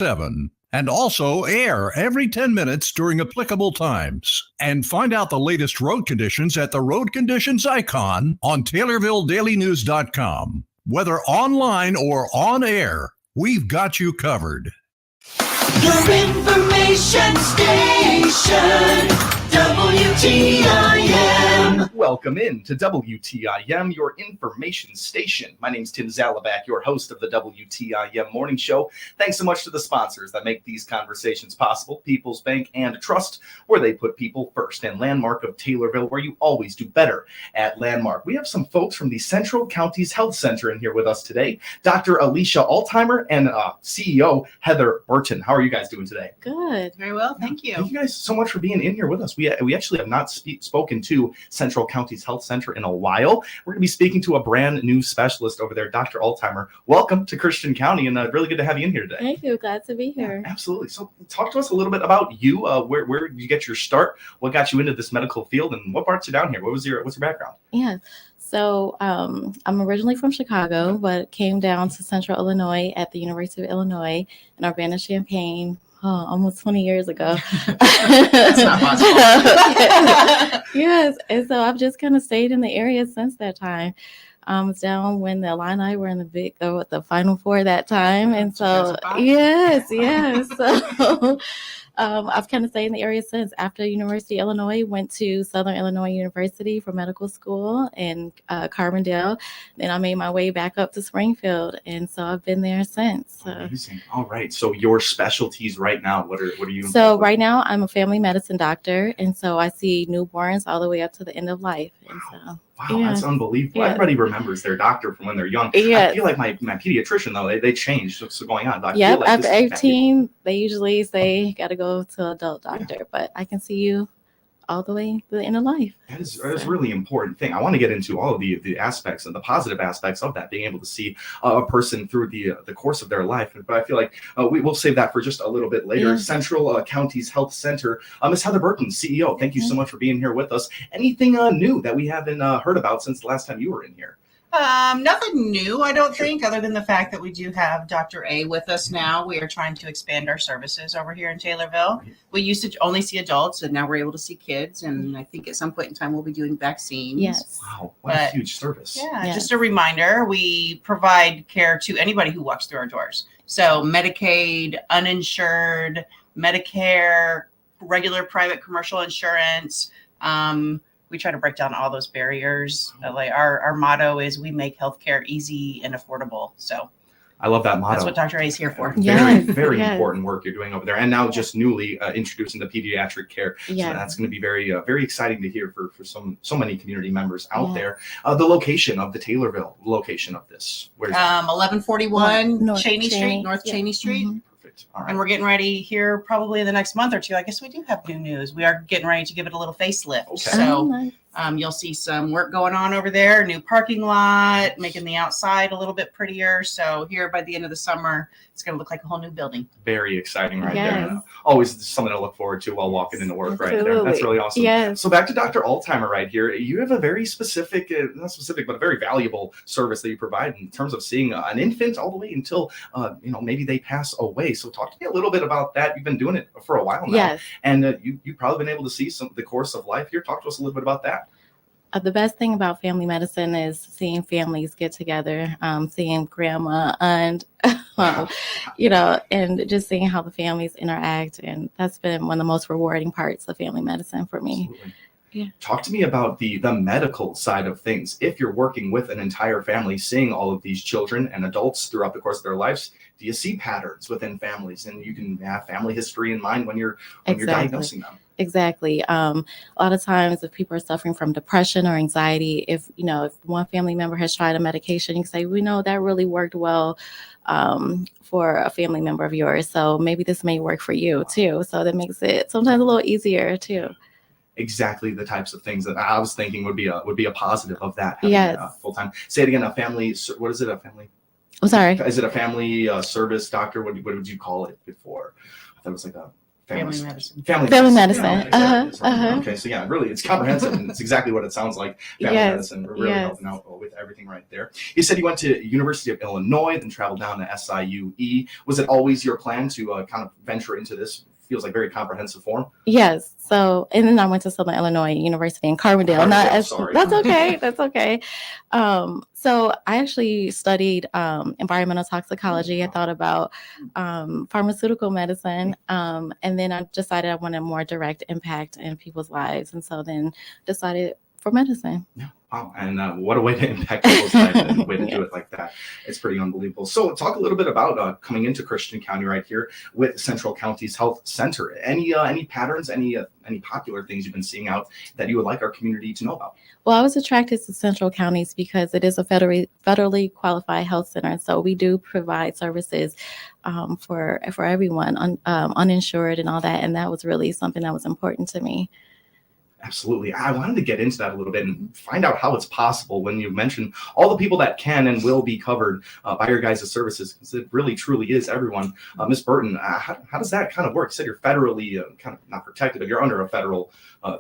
7, and also air every 10 minutes during applicable times. And find out the latest road conditions at the road conditions icon on TaylorvilleDailyNews.com. Whether online or on air, we've got you covered. Your information station, WTIM. Welcome in to WTIM, your information station. My name's Tim Zalabak, your host of the WTIM Morning Show. Thanks so much to the sponsors that make these conversations possible. People's Bank and Trust, where they put people first. And Landmark of Taylorville, where you always do better at Landmark. We have some folks from the Central Counties Health Center in here with us today. Dr. Alicia Altheimer and CEO Heather Burton. How are you guys doing today? Good. Very well. Thank you. Thank you guys so much for being in here with us. We actually have not spoken to Central Counties Health Center in a while. We're going to be speaking to a brand new specialist over there, Dr. Altheimer. Welcome to Christian County, and really good to have you in here today. Thank you. Glad to be here. Yeah, absolutely. So talk to us a little bit about you. Where did you get your start? What got you into this medical field, and what brought you down here? What's your background? Yeah. So I'm originally from Chicago, but came down to Central Illinois at the University of Illinois in Urbana-Champaign. Almost 20 years ago. That's not possible. Yes. And so I've just kind of stayed in the area since that time. I was down when the Illini were in the Final Four that time. And so, yes. So I've kind of stayed in the area since. After University of Illinois, went to Southern Illinois University for medical school in Carbondale. Then I made my way back up to Springfield, and so I've been there since. Amazing. All right. So your specialties right now, what are you? So right now I'm a family medicine doctor, and so I see newborns all the way up to the end of life. And so. Wow, yeah. That's unbelievable. Yeah. Everybody remembers their doctor from when they're young. Yeah. I feel like my pediatrician, though, they changed what's going on. Yep, after 18, they usually say you got to go to adult doctor, but I can see you all the way to the end of life. That is a really important thing. I want to get into all of the aspects and the positive aspects of that, being able to see a person through the course of their life. But I feel like we will save that for just a little bit later. Yeah. Central Counties Health Center. Ms. Heather Burton, CEO, thank you so much for being here with us. Anything new that we haven't heard about since the last time you were in here? Nothing new, I don't think, other than the fact that we do have Dr. A with us now. We are trying to expand our services over here in Taylorville. We used to only see adults, and now we're able to see kids. And I think at some point in time, we'll be doing vaccines. Yes. Wow, what a huge service. Yeah, yes. Just a reminder, we provide care to anybody who walks through our doors. So Medicaid, uninsured, Medicare, regular private commercial insurance. We try to break down all those barriers. Like our motto is we make healthcare easy and affordable. So I love that motto. That's what Dr. A is here for. Very important work you're doing over there. And now just newly introducing the pediatric care. Yeah. So that's going to be very exciting to hear for so many community members out there. The location of the Taylorville location of this. Where's 1141 North Cheney Street. Mm-hmm. All right. And we're getting ready here probably in the next month or two. I guess we do have new news. We are getting ready to give it a little facelift. Okay. So nice. You'll see some work going on over there, new parking lot, making the outside a little bit prettier. So here by the end of the summer, it's going to look like a whole new building. Very exciting right there. And always something to look forward to while walking into work right there. That's really awesome. Yes. So back to Dr. Altheimer right here. You have a very specific, not specific, but a very valuable service that you provide in terms of seeing an infant all the way until, maybe they pass away. So talk to me a little bit about that. You've been doing it for a while now. Yes. And you've probably been able to see the course of life here. Talk to us a little bit about that. The best thing about family medicine is seeing families get together, seeing grandma and, and just seeing how the families interact. And that's been one of the most rewarding parts of family medicine for me. Absolutely. Yeah. Talk to me about the medical side of things. If you're working with an entire family, seeing all of these children and adults throughout the course of their lives, do you see patterns within families? And you can have family history in mind when you're diagnosing them. Exactly. A lot of times if people are suffering from depression or anxiety, if one family member has tried a medication, you can say, we know that really worked well for a family member of yours. So maybe this may work for you too. So that makes it sometimes a little easier too. Exactly the types of things that I was thinking would be a positive of that. Yes. Full time. Say it again. A family. What is it? A family. I'm sorry. Is it a family service doctor? What would you call it before? I thought it was like a Family medicine. Family medicine. Okay, so yeah, really, it's comprehensive, and it's exactly what it sounds like. Family medicine. We're really helping out with everything right there. You said you went to University of Illinois, then traveled down to SIUE. Was it always your plan to kind of venture into this? Feels like very comprehensive form. Yes. So, and then I went to Southern Illinois University in Carbondale. Sorry. That's okay. That's okay. So I actually studied environmental toxicology. I thought about pharmaceutical medicine, and then I decided I wanted more direct impact in people's lives, and so then decided for medicine. Yeah. Wow. And what a way to impact people's lives and a way to do it like that. It's pretty unbelievable. So talk a little bit about coming into Christian County right here with Central County's Health Center. Any patterns, any popular things you've been seeing out that you would like our community to know about? Well, I was attracted to Central Counties because it is a federally qualified health center. So we do provide services for everyone, uninsured and all that. And that was really something that was important to me. Absolutely. I wanted to get into that a little bit and find out how it's possible when you mention all the people that can and will be covered by your guys' services, because it really, truly is everyone. Ms. Burton, how does that kind of work? You said you're federally kind of not protected, but you're under a federal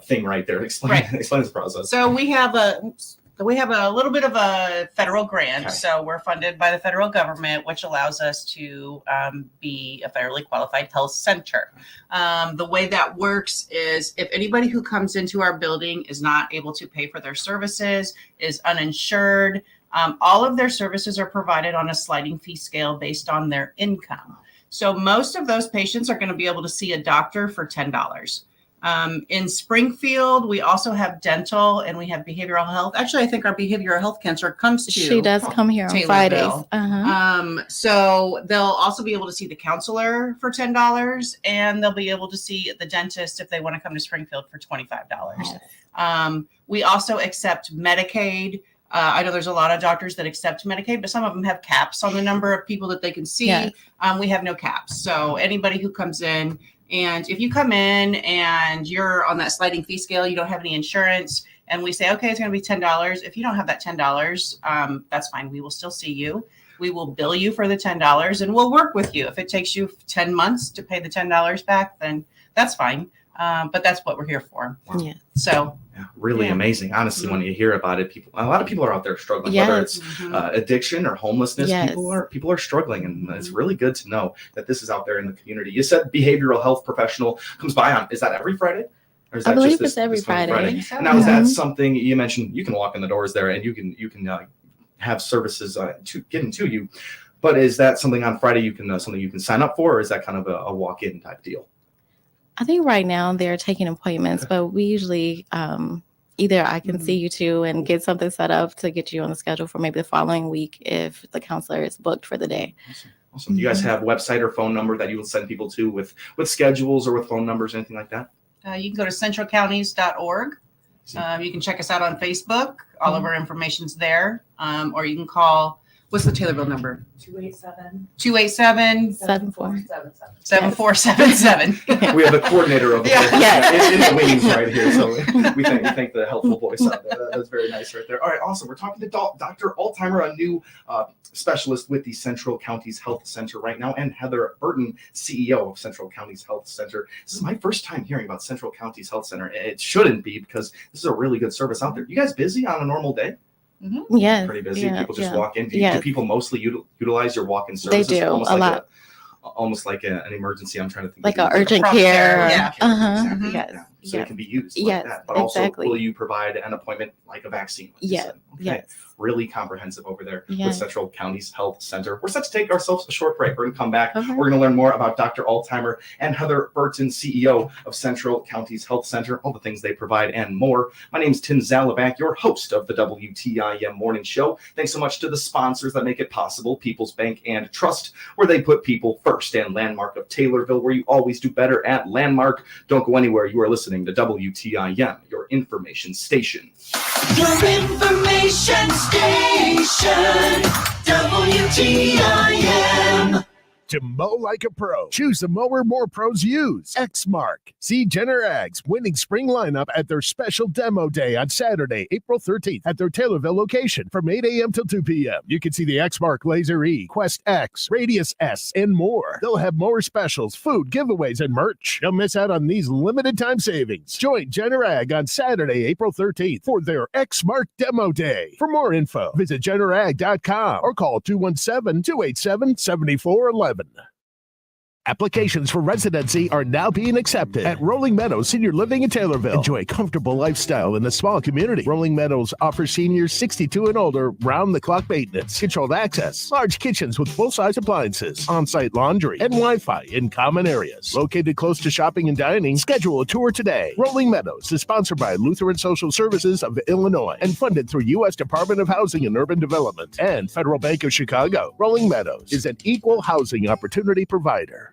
thing right there. Explain the process. So we have a little bit of a federal grant. Okay. So we're funded by the federal government, which allows us to be a federally qualified health center. The way that works is if anybody who comes into our building is not able to pay for their services, is uninsured, all of their services are provided on a sliding fee scale based on their income. So most of those patients are going to be able to see a doctor for $10. In Springfield, we also have dental and we have behavioral health. Actually, I think our behavioral health counselor comes to. She does come here on Taylorville. Fridays. So they'll also be able to see the counselor for $10, and they'll be able to see the dentist if they want to come to Springfield for $25. We also accept Medicaid. I know there's a lot of doctors that accept Medicaid, but some of them have caps on the number of people that they can see. Yes. We have no caps. So anybody who comes in, and if you come in and you're on that sliding fee scale, you don't have any insurance, and we say, okay, it's going to be $10. If you don't have that $10, that's fine. We will still see you. We will bill you for the $10, and we'll work with you. If it takes you 10 months to pay the $10 back, then that's fine. But that's what we're here for. Yeah. So really amazing. Honestly, when you hear about it, a lot of people are out there struggling, whether it's addiction or homelessness. Yes. People are struggling, and it's really good to know that this is out there in the community. You said behavioral health professional comes by on, is that every Friday? Or is I that believe just it's every Friday. Now, is that something you mentioned? You can walk in the doors there, and you can have services to getting to you. But is that something on Friday something you can sign up for, or is that kind of a walk-in type deal? I think right now they're taking appointments, but we usually either I can see you too and get something set up to get you on the schedule for maybe the following week if the counselor is booked for the day. Awesome. Do you guys have a website or phone number that you will send people to with schedules or with phone numbers, anything like that? you can go to centralcounties.org. You can check us out on Facebook. All of our information's there. Or you can call, what's the Taylorville number? 287 7477. We have a coordinator over there Yes. in the wings right here. So we thank the helpful voice out there. That's very nice right there. All right, awesome. We're talking to Dr. Altheimer, a new specialist with the Central Counties Health Center right now, and Heather Burton, CEO of Central Counties Health Center. This is my first time hearing about Central Counties Health Center. It shouldn't be, because this is a really good service out there. You guys busy on a normal day? Mm-hmm. Yes. Pretty busy. Yeah, People just yeah. walk in. Do Yes. people mostly utilize your walk-in They services? do, Almost a like lot. Almost like an emergency. I'm trying to think. Like of an the- urgent prompt care. care, yeah. Exactly. Yes. Yeah. So Yes. it can be used like Yes, that. But also, exactly. will you provide an appointment like a vaccine? Like you Yes. said? Okay. Yes. Really comprehensive over there with Yes. Central Counties Health Center. We're set to take ourselves a short break. We're going to come back. Okay. We're going to learn more about Dr. Altheimer and Heather Burton, CEO of Central Counties Health Center, all the things they provide and more. My name is Tim Zalabak, your host of the WTIM Morning Show. Thanks so much to the sponsors that make it possible: People's Bank and Trust, where they put people first, and Landmark of Taylorville, where you always do better at Landmark. Don't go anywhere. You are listening to WTIM, your information station. Your information station, WTIM. to mow like a pro. Choose the mower more pros use. Exmark. See Generag's winning spring lineup at their special demo day on Saturday, April 13th at their Taylorville location from 8 a.m. till 2 p.m. You can see the Exmark Laser E, Quest X, Radius S, and more. They'll have mower specials, food, giveaways, and merch. Don't miss out on these limited time savings. Join Generag on Saturday, April 13th for their Exmark Demo Day. For more info, visit generag.com or call 217-287-7411. Applications for residency are now being accepted at Rolling Meadows Senior Living in Taylorville. Enjoy a comfortable lifestyle in the small community. Rolling Meadows offers seniors 62 and older round-the-clock maintenance, controlled access, large kitchens with full-size appliances, on-site laundry, and Wi-Fi in common areas. Located close to shopping and dining, schedule a tour today. Rolling Meadows is sponsored by Lutheran Social Services of Illinois and funded through U.S. Department of Housing and Urban Development and Federal Bank of Chicago. Rolling Meadows is an equal housing opportunity provider.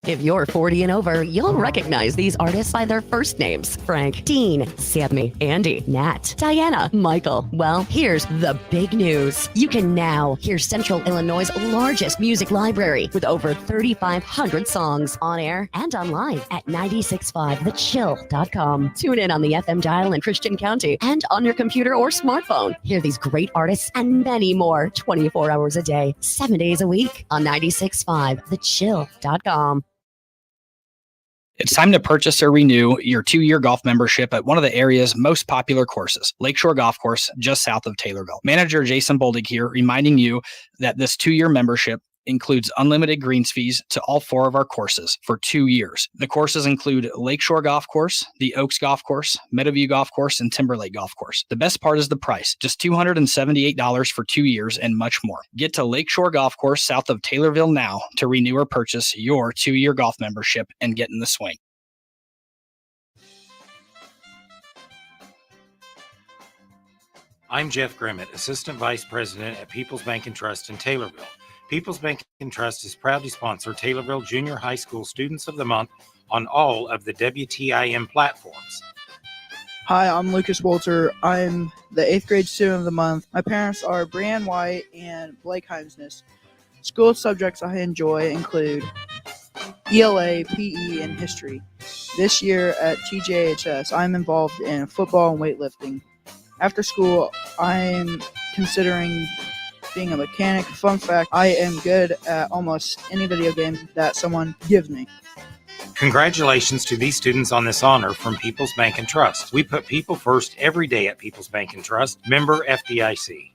If you're 40 and over, you'll recognize these artists by their first names. Frank, Dean, Sammy, Andy, Nat, Diana, Michael. Well, here's the big news. You can now hear Central Illinois' largest music library with over 3,500 songs on air and online at 965thechill.com. Tune in on the FM dial in Christian County and on your computer or smartphone. Hear these great artists and many more 24 hours a day, 7 days a week on 965thechill.com. It's time to purchase or renew your 2-year golf membership at one of the area's most popular courses, Lakeshore Golf Course, just south of Taylorville. Manager Jason Boldig here, reminding you that this 2-year membership includes unlimited greens fees to all 4 of our courses for 2 years. The courses include Lakeshore Golf Course, the Oaks Golf Course, Meadowview Golf Course, and Timberlake Golf Course. The best part is the price, just $278 for 2 years and much more. Get to Lakeshore Golf Course south of Taylorville now to renew or purchase your 2-year golf membership and get in the swing. I'm Jeff Grimmett, Assistant Vice President at People's Bank and Trust in Taylorville. People's Bank and Trust is proud to sponsor Taylorville Junior High School Students of the Month on all of the WTIM platforms. Hi, I'm Lucas Walter. I'm the 8th grade student of the month. My parents are Brianne White and Blake Heimsness. School subjects I enjoy include ELA, PE, and history. This year at TJHS, I'm involved in football and weightlifting. After school, I'm considering being a mechanic. Fun fact, I am good at almost any video game that someone gives me. Congratulations to these students on this honor from People's Bank and Trust. We put people first every day at People's Bank and Trust, member FDIC.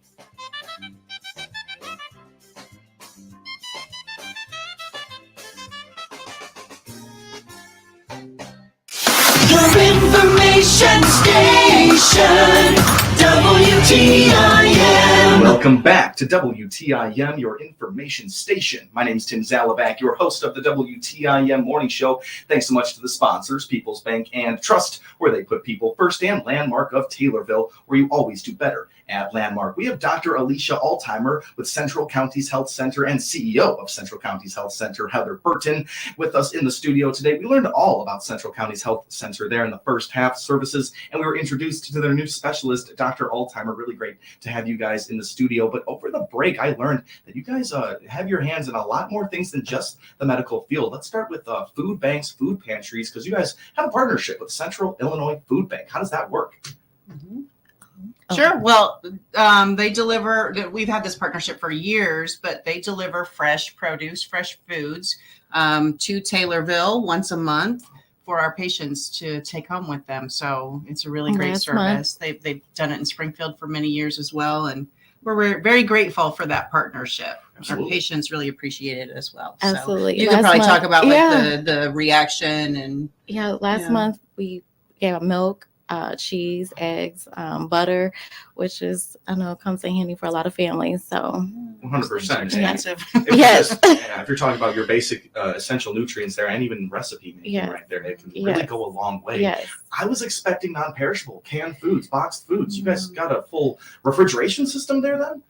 Your information station, WTIM. Welcome back to WTIM, your information station. My name is Tim Zalabak, your host of the WTIM Morning Show. Thanks so much to the sponsors, People's Bank and Trust, where they put people first, and Landmark of Taylorville, where you always do better at Landmark. We have Dr. Alicia Altheimer with Central Counties Health Center and CEO of Central Counties Health Center, Heather Burton, with us in the studio today. We learned all about Central Counties Health Center there in the first half services, and we were introduced to their new specialist, Dr. Altheimer. Really great to have you guys in the studio. But over the break, I learned that you guys have your hands in a lot more things than just the medical field. Let's start with food banks, food pantries, because you guys have a partnership with Central Illinois Food Bank. How does that work? Mm-hmm. Sure. Well, they deliver, we've had this partnership for years, but they deliver fresh produce, fresh foods to Taylorville once a month for our patients to take home with them. So it's a really great service. They've done it in Springfield for many years as well. And we're very grateful for that partnership. Absolutely. Our patients really appreciate it as well. Absolutely. So you can probably talk about like the reaction and last month we gave out milk, cheese, eggs, butter, which is, I know, comes in handy for a lot of families. So 100%. Expensive. Yes. If you're talking about your basic essential nutrients there, and even recipe making right there, it can really go a long way. Yes. I was expecting non-perishable canned foods, boxed foods. You guys got a full refrigeration system there then?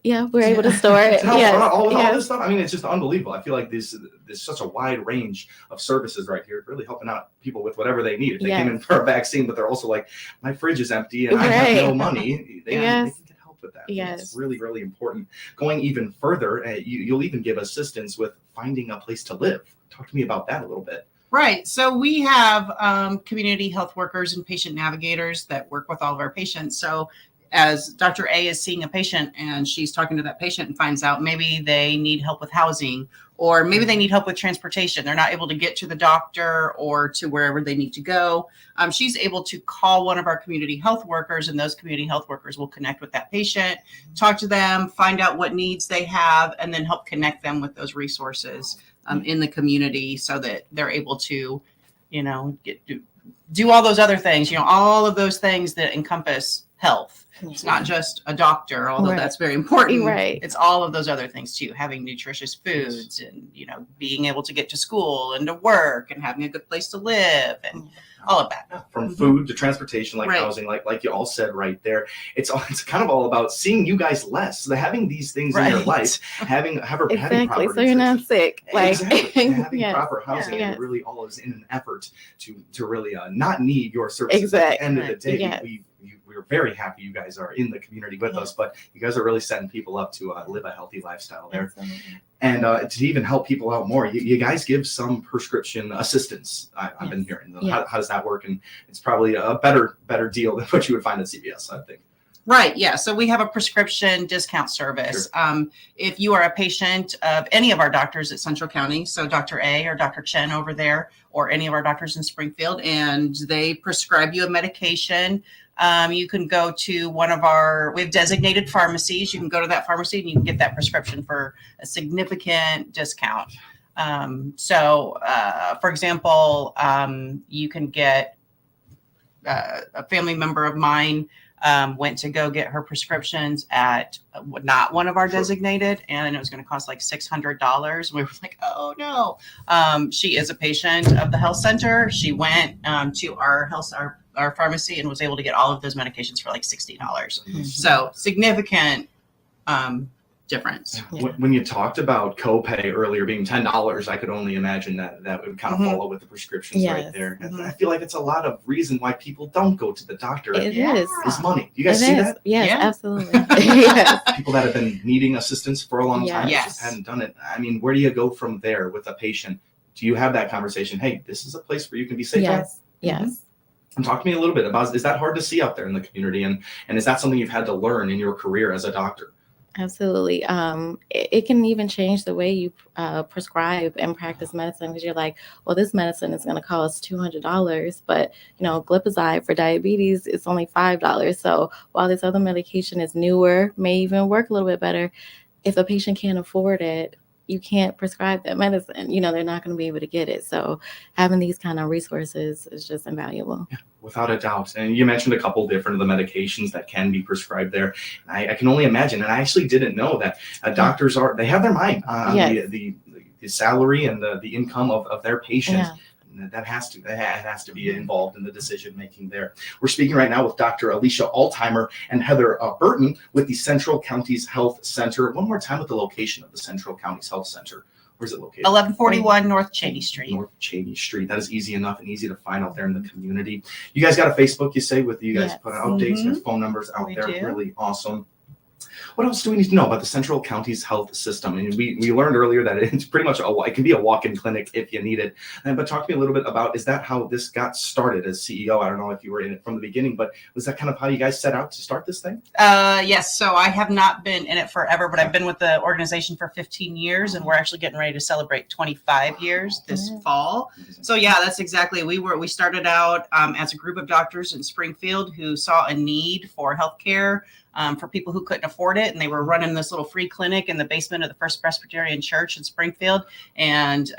Yeah, we're able to store it. All this stuff. I mean, it's just unbelievable. I feel like there's such a wide range of services right here, really helping out people with whatever they need. If they came in for a vaccine, but they're also like, my fridge is empty and I have no money, they can get help with that. Yes. It's really, really important. Going even further, you'll even give assistance with finding a place to live. Talk to me about that a little bit. Right. So we have community health workers and patient navigators that work with all of our patients. So as Dr. A is seeing a patient and she's talking to that patient and finds out maybe they need help with housing, or maybe they need help with transportation. They're not able to get to the doctor or to wherever they need to go. She's able to call one of our community health workers, and those community health workers will connect with that patient, talk to them, find out what needs they have, and then help connect them with those resources in the community so that they're able to, do all those other things, all of those things that encompass health. It's not just a doctor, although that's very important. Right. It's all of those other things too, having nutritious foods and, being able to get to school and to work and having a good place to live and all of that. From food to transportation, like housing, like you all said right there. It's kind of all about seeing you guys less. So having these things in your life, having proper so you're not sick. Exactly. Having proper housing, it really all is in an effort to really not need your services. At the end of the day, we're very happy you guys are in the community with us, but you guys are really setting people up to live a healthy lifestyle there. Absolutely. And to even help people out more, you guys give some prescription assistance. I've been hearing. How does that work? And it's probably a better deal than what you would find at CVS, I think. Right. Yeah. So we have a prescription discount service. Sure. If you are a patient of any of our doctors at Central County, so Dr. A or Dr. Chen over there, or any of our doctors in Springfield, and they prescribe you a medication, you can go to we have designated pharmacies. You can go to that pharmacy and you can get that prescription for a significant discount. For example, you can get a family member of mine went to go get her prescriptions at not one of our designated, and it was going to cost like $600. We were like, oh no. She is a patient of the health center. She went to our pharmacy and was able to get all of those medications for like $60. Mm-hmm. So significant difference. Yeah. When you talked about copay earlier being $10, I could only imagine that would kind of follow with the prescriptions right there. Mm-hmm. I feel like it's a lot of reason why people don't go to the doctor. It is money. Do you guys see that? Yes, yeah. Absolutely. Yes. People that have been needing assistance for a long time Yes. just hadn't done it. I mean, where do you go from there with a patient? Do you have that conversation? Hey, this is a place where you can be safe. Yes. Mm-hmm. And talk to me a little bit about, is that hard to see out there in the community? And is that something you've had to learn in your career as a doctor? Absolutely. It can even change the way you prescribe and practice medicine, because you're like, well, this medicine is going to cost $200, but glipizide for diabetes is only $5. So while this other medication is newer, may even work a little bit better, if a patient can't afford it, you can't prescribe that medicine. They're not going to be able to get it. So having these kind of resources is just invaluable. Yeah, without a doubt. And you mentioned a couple different of the medications that can be prescribed there. I can only imagine, and I actually didn't know that doctors they have their mind on the salary and the income of their patients. Yeah. That has to be involved in the decision making there. We're speaking right now with Dr. Alicia Altheimer and Heather Burton with the Central Counties Health Center. One more time with the location of the Central Counties Health Center. Where's it located? 1141 North Cheney Street. North Cheney Street. That is easy enough and easy to find out there in the community. You guys got a Facebook, you say, with you guys put updates and phone numbers out there. Do. Really awesome. What else do we need to know about the Central Counties Health System? And we learned earlier that it's pretty much it can be a walk-in clinic if you need it. But talk to me a little bit about, is that how this got started as CEO? I don't know if you were in it from the beginning, but was that kind of how you guys set out to start this thing? Yes. So I have not been in it forever, but I've been with the organization for 15 years, and we're actually getting ready to celebrate 25 years this fall. So yeah, that's exactly. We started out as a group of doctors in Springfield who saw a need for healthcare for people who couldn't afford it. And they were running this little free clinic in the basement of the First Presbyterian Church in Springfield. And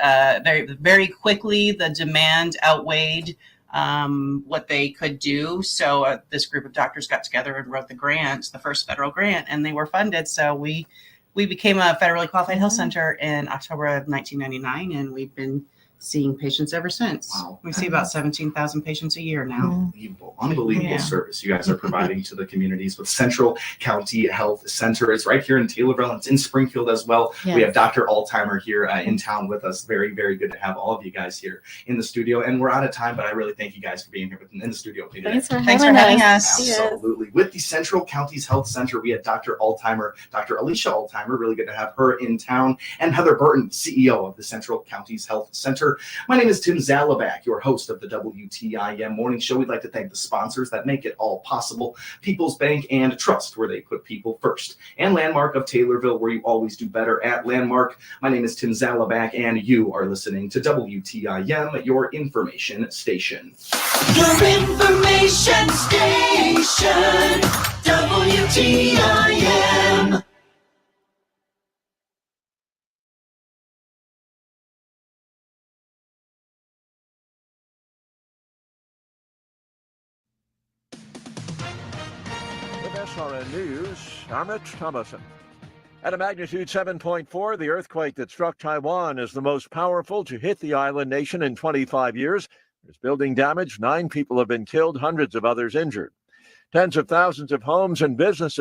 very, very quickly, the demand outweighed what they could do. So this group of doctors got together and wrote the grant, the first federal grant, and they were funded. So we became a federally qualified health center in October of 1999, and we've been seeing patients ever since. Wow. We see about 17,000 patients a year now. Unbelievable Yeah. service you guys are providing to the communities with Central County Health Center. It's right here in Taylorville. It's in Springfield as well. Yes. We have Dr. Altheimer here in town with us. Very, very good to have all of you guys here in the studio. And we're out of time, but I really thank you guys for being here in the studio today. Thanks for Thanks having for having us. us. Yes. Absolutely. With the Central Counties Health Center, we have Dr. Altheimer, Dr. Alicia Altheimer. Really good to have her in town. And Heather Burton, CEO of the Central Counties Health Center. My name is Tim Zalabak, your host of the WTIM Morning Show. We'd like to thank the sponsors that make it all possible. People's Bank and Trust, where they put people first. And Landmark of Taylorville, where you always do better at Landmark. My name is Tim Zalabak, and you are listening to WTIM, your information station. Your information station, WTIM. With SRN News, I'm Rich Thomason. At a magnitude 7.4, the earthquake that struck Taiwan is the most powerful to hit the island nation in 25 years. There's building damage. 9 people have been killed, hundreds of others injured. Tens of thousands of homes and businesses